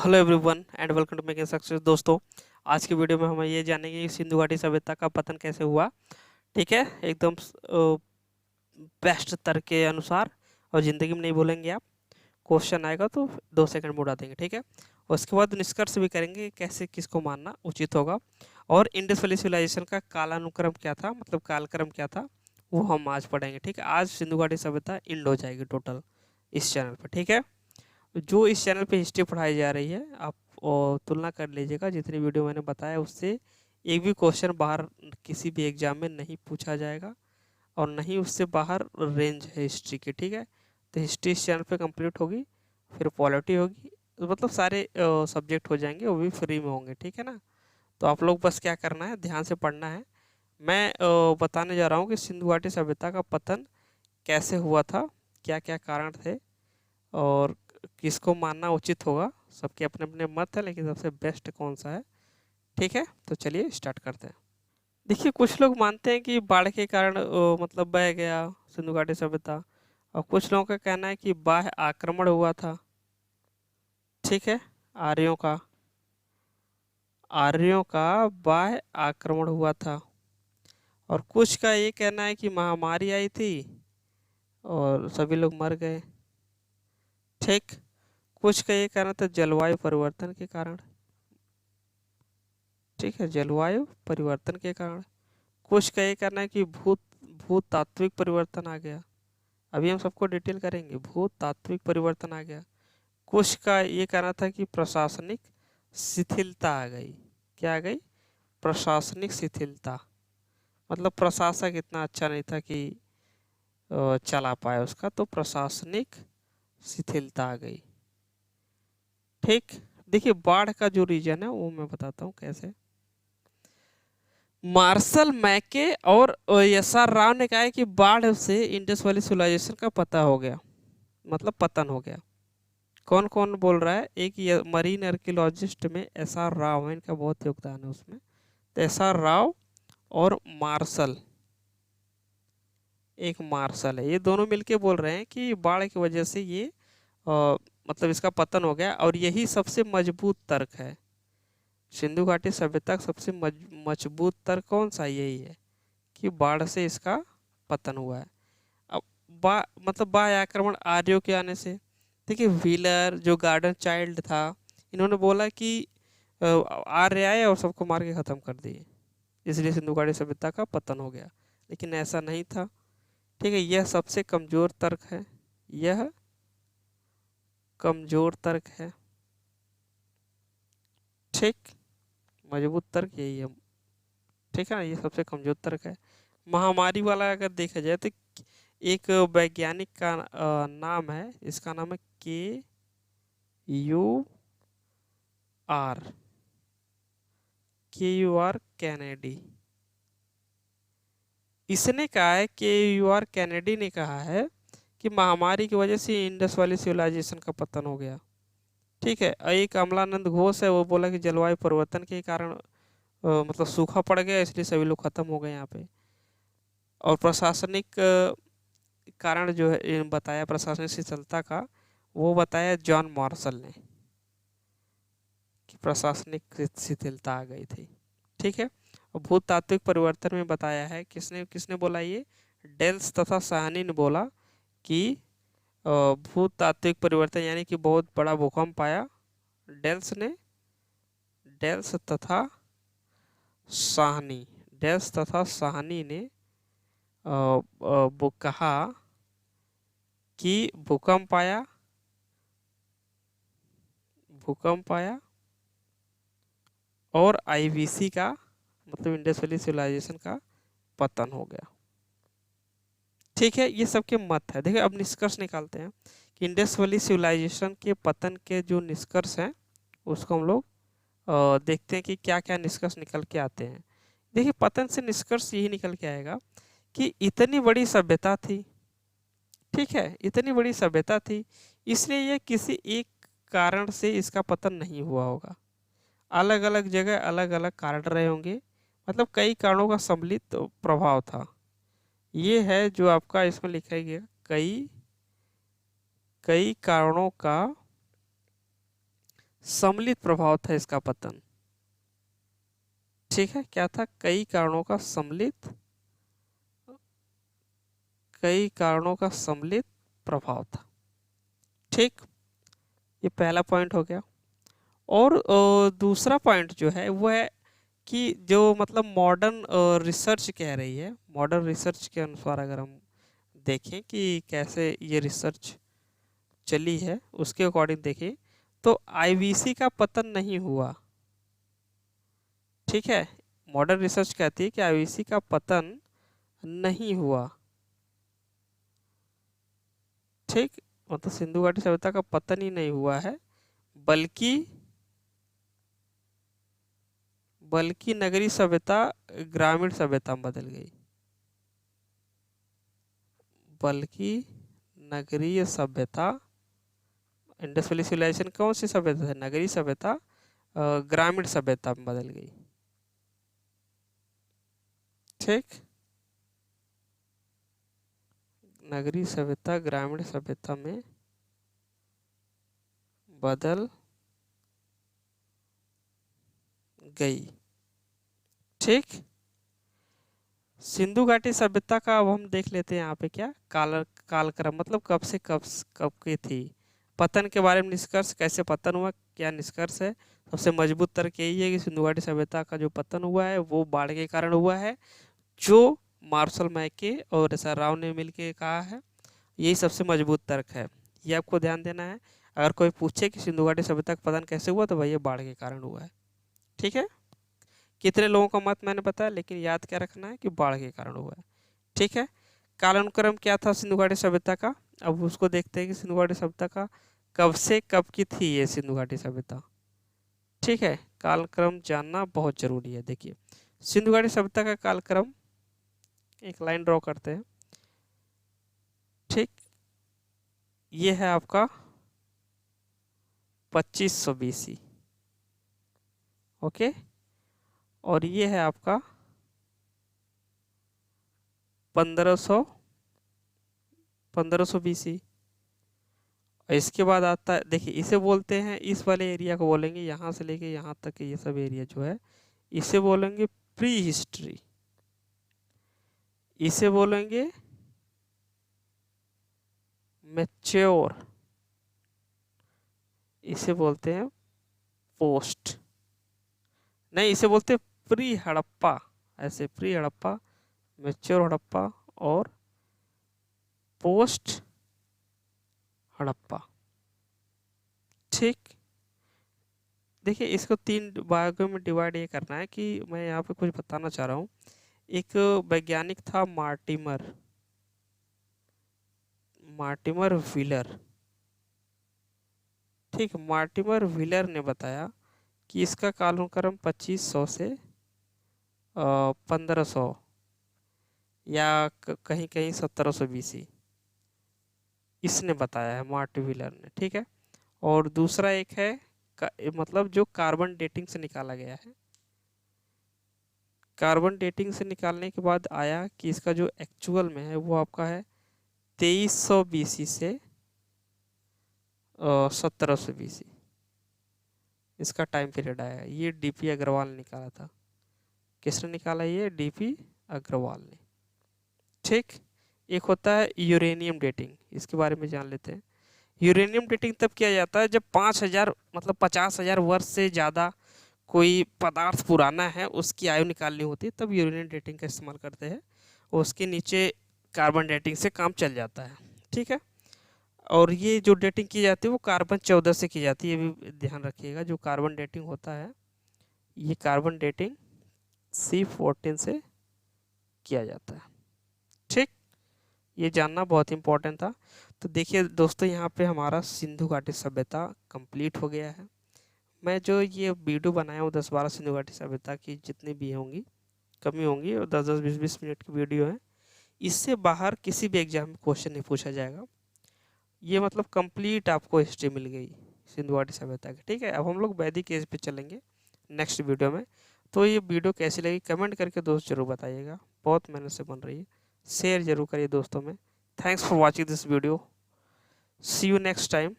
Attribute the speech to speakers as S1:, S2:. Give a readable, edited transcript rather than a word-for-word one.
S1: Hello everyone and welcome to making success. दोस्तों, आज की वीडियो में हम ये जानेंगे कि सिंधु घाटी सभ्यता का पतन कैसे हुआ। ठीक है, एकदम बेस्ट तर्क के अनुसार। और ज़िंदगी में नहीं भूलेंगे आप। क्वेश्चन आएगा तो 2 सेकंड में उड़ा देंगे। ठीक है, उसके बाद निष्कर्ष भी करेंगे कि कैसे किसको मानना उचित होगा। और इंडस वैली सिविलाइजेशन का कालानुक्रम क्या था, मतलब कालक्रम क्या था, वो हम आज पढ़ेंगे। ठीक है, आज सिंधु घाटी सभ्यता इंड हो जाएगी टोटल इस चैनल पर। ठीक है, जो इस चैनल पे हिस्ट्री पढ़ाई जा रही है, आप तुलना कर लीजिएगा जितनी वीडियो मैंने बताया उससे। एक भी क्वेश्चन बाहर किसी भी एग्जाम में नहीं पूछा जाएगा और नहीं उससे बाहर रेंज है हिस्ट्री की। ठीक है, तो हिस्ट्री इस चैनल पे कंप्लीट होगी, फिर पॉलिटी होगी, तो मतलब सारे सब्जेक्ट हो जाएंगे, वो भी फ्री में होंगे। ठीक है ना, तो आप लोग बस क्या करना है, ध्यान से पढ़ना है। मैं बताने जा रहा हूँ कि सिंधु घाटी सभ्यता का पतन कैसे हुआ था, क्या क्या कारण थे और किसको मानना उचित होगा। सबके अपने अपने मत है, लेकिन सबसे बेस्ट कौन सा है। ठीक है, तो चलिए स्टार्ट करते हैं। देखिए, कुछ लोग मानते हैं कि बाढ़ के कारण मतलब बह गया सिंधु घाटी सभ्यता, और कुछ लोगों का कहना है कि बाह्य आक्रमण हुआ था। ठीक है, आर्यों का आर्यों का बाह्य आक्रमण हुआ था। और कुछ का ये कहना है कि महामारी आई थी और सभी लोग मर गए। ठीक, कुछ का ये कहना था जलवायु परिवर्तन के कारण। ठीक है, जलवायु परिवर्तन के कारण। कुछ का ये कहना है कि भूत तात्विक परिवर्तन आ गया। अभी हम सबको डिटेल करेंगे, भूत तात्विक परिवर्तन आ गया। कुछ का ये कहना था कि प्रशासनिक शिथिलता आ गई। क्या आ गई? प्रशासनिक शिथिलता, मतलब प्रशासक इतना अच्छा नहीं था कि चला पाए उसका, तो प्रशासनिक शिथिलता आ गई। ठीक, देखिए बाढ़ का जो रीजन है वो मैं बताता हूँ कैसे। मार्शल मैके और एस आर राव ने कहा है कि बाढ़ से इंडस वैली सिविलाइजेशन का पता हो गया, मतलब पतन हो गया। कौन कौन बोल रहा है? एक मरीन आर्कियोलॉजिस्ट में एस आर राव है, इनका बहुत योगदान है उसमें। तो एस आर राव और मार्शल, एक मार्शल है, ये दोनों मिलके बोल रहे हैं कि बाढ़ की वजह से ये मतलब इसका पतन हो गया। और यही सबसे मजबूत तर्क है। सिंधु घाटी सभ्यता का सबसे मजबूत तर्क कौन सा? यही है कि बाढ़ से इसका पतन हुआ है। अब मतलब बाह्य आक्रमण आर्यों के आने से। देखिए, व्हीलर जो गार्डन चाइल्ड था, इन्होंने बोला कि आर्य आए और सबको मार के ख़त्म कर दिए, इसलिए सिंधु घाटी सभ्यता का पतन हो गया। लेकिन ऐसा नहीं था। ठीक है, यह सबसे कमज़ोर तर्क है, यह कमज़ोर तर्क है। ठीक, मजबूत तर्क यही है। ठीक है ना, ये सबसे कमज़ोर तर्क है। महामारी वाला अगर देखा जाए तो एक वैज्ञानिक का नाम है, इसका नाम है KUR, कैनेडी। इसने कहा है, KUR कैनेडी ने कहा है कि महामारी की वजह से इंडस वैली सिविलाइजेशन का पतन हो गया। ठीक है, एक अमलानंद घोष है, वो बोला कि जलवायु परिवर्तन के कारण मतलब सूखा पड़ गया, इसलिए सभी लोग खत्म हो गए यहाँ पे। और प्रशासनिक कारण जो है बताया प्रशासनिक शिथिलता का, वो बताया जॉन मार्शल ने कि प्रशासनिक शिथिलता आ गई थी। ठीक है, और भूतात्विक परिवर्तन में बताया है, किसने किसने बोला ये? डेल्स तथा साहनी ने बोला कि भूतात्विक परिवर्तन यानी कि बहुत बड़ा भूकंप आया। डेल्स ने, डेल्स तथा साहनी, डेल्स तथा साहनी ने वो कहा कि भूकंप आया, भूकंप आया और आईवीसी का, मतलब इंडस वैली सिविलाइजेशन का पतन हो गया। ठीक है, ये सबके मत है। देखिए, अब निष्कर्ष निकालते हैं कि इंडस वैली सिविलाइजेशन के पतन के जो निष्कर्ष हैं उसको हम लोग देखते हैं कि क्या क्या निष्कर्ष निकल के आते हैं। देखिए, पतन से निष्कर्ष यही निकल के आएगा कि इतनी बड़ी सभ्यता थी। ठीक है, इतनी बड़ी सभ्यता थी, इसलिए ये किसी एक कारण से इसका पतन नहीं हुआ होगा। अलग अलग जगह अलग अलग कारण रहे होंगे, मतलब कई कारणों का सम्मिलित प्रभाव था। ये है जो आपका इसमें लिखा गया, कई कई कारणों का सम्मिलित प्रभाव था इसका पतन। ठीक है, क्या था? कई कारणों का सम्मिलित प्रभाव था। ठीक, ये पहला पॉइंट हो गया। और दूसरा पॉइंट जो है वो है कि जो मतलब मॉडर्न रिसर्च कह रही है, मॉडर्न रिसर्च के अनुसार अगर हम देखें कि कैसे ये रिसर्च चली है, उसके अकॉर्डिंग देखें तो आईवीसी का पतन नहीं हुआ। ठीक है, मॉडर्न रिसर्च कहती है कि आईवीसी का पतन नहीं हुआ। ठीक, मतलब सिंधु घाटी सभ्यता का पतन ही नहीं हुआ है, बल्कि नगरीय सभ्यता ग्रामीण सभ्यता में बदल गई। बल्कि नगरीय सभ्यता, इंडस वैली सिविलाइजेशन कौन सी सभ्यता है? नगरीय सभ्यता ग्रामीण सभ्यता में बदल गई। ठीक, नगरीय सभ्यता ग्रामीण सभ्यता में बदल गई। ठीक, सिंधु घाटी सभ्यता का अब हम देख लेते हैं यहाँ पे क्या कालक्रम, मतलब कब से कब की थी। पतन के बारे में निष्कर्ष, कैसे पतन हुआ, क्या निष्कर्ष है? सबसे मजबूत तर्क यही है कि सिंधु घाटी सभ्यता का जो पतन हुआ है वो बाढ़ के कारण हुआ है, जो मार्शल मैके और एस आर राव ने मिलकर कहा है। यही सबसे मजबूत तर्क है, ये आपको ध्यान देना है। अगर कोई पूछे कि सिंधु घाटी सभ्यता का पतन कैसे हुआ, तो भाई ये बाढ़ के कारण हुआ है। ठीक है, कितने लोगों का मत मैंने बताया, लेकिन याद क्या रखना है कि बाढ़ के कारण हुआ है। ठीक है, कालानुक्रम क्या था सिंधु घाटी सभ्यता का? अब उसको देखते हैं कि सिंधु घाटी सभ्यता का कब से कब की थी ये सिंधु घाटी सभ्यता। ठीक है, कालक्रम जानना बहुत जरूरी है। देखिए, सिंधु घाटी सभ्यता का कालक्रम, एक लाइन ड्रॉ करते हैं। ठीक, ये है आपका 2500 BC। ओके, और ये है आपका 1500 BC। और इसके बाद आता है, देखिए इसे बोलते हैं, इस वाले एरिया को बोलेंगे, यहाँ से लेके यहाँ तक ये सब एरिया जो है इसे बोलेंगे प्री हिस्ट्री। इसे बोलेंगे मैच्योर, इसे बोलते हैं पोस्ट, नहीं इसे बोलते हैं प्री हड़प्पा। ऐसे प्री हड़प्पा, मैच्योर हड़प्पा और पोस्ट हड़प्पा। ठीक, देखिए इसको 3 भागों में डिवाइड ये करना है कि मैं यहाँ पे कुछ बताना चाह रहा हूँ। एक वैज्ञानिक था मार्टिमर व्हीलर। ठीक, मार्टिमर व्हीलर ने बताया कि इसका कालानुक्रम 2500 से 1500 या कहीं कहीं 1700 BC इसने बताया है, मार्टिन व्हीलर ने। ठीक है, और दूसरा एक है मतलब जो कार्बन डेटिंग से निकाला गया है। कार्बन डेटिंग से निकालने के बाद आया कि इसका जो एक्चुअल में है वो आपका है 2300 BC से 1700 BC, इसका टाइम पीरियड आया। ये डीपी अग्रवाल ने निकाला था। किसने निकाला? ये डीपी अग्रवाल ने। ठीक, एक होता है यूरेनियम डेटिंग, इसके बारे में जान लेते हैं। यूरेनियम डेटिंग तब किया जाता है जब 5000 मतलब 50,000 वर्ष से ज़्यादा कोई पदार्थ पुराना है, उसकी आयु निकालनी होती है, तब यूरेनियम डेटिंग का इस्तेमाल करते हैं। उसके नीचे कार्बन डेटिंग से काम चल जाता है। ठीक है, और ये जो डेटिंग की जाती है वो कार्बन 14 से की जाती है। ये भी ध्यान रखिएगा, जो कार्बन डेटिंग होता है ये कार्बन डेटिंग C14 से किया जाता है। ठीक, ये जानना बहुत इंपॉर्टेंट था। तो देखिए दोस्तों, यहाँ पे हमारा सिंधु घाटी सभ्यता कंप्लीट हो गया है। मैं जो ये वीडियो बनाया हूँ 10-12 सिंधु घाटी सभ्यता की जितनी भी होंगी, कमी होंगी, और 10-10, 20-20 मिनट की वीडियो है। इससे बाहर किसी भी एग्जाम में क्वेश्चन नहीं पूछा जाएगा। ये मतलब कंप्लीट आपको हिस्ट्री मिल गई सिंधु घाटी सभ्यता की। ठीक है, अब हम लोग वैदिक एज पे चलेंगे नेक्स्ट वीडियो में। तो ये वीडियो कैसी लगी कमेंट करके दोस्त जरूर बताइएगा, बहुत मेहनत से बन रही है। शेयर जरूर करिए दोस्तों में। Thanks for watching this video, see you next time.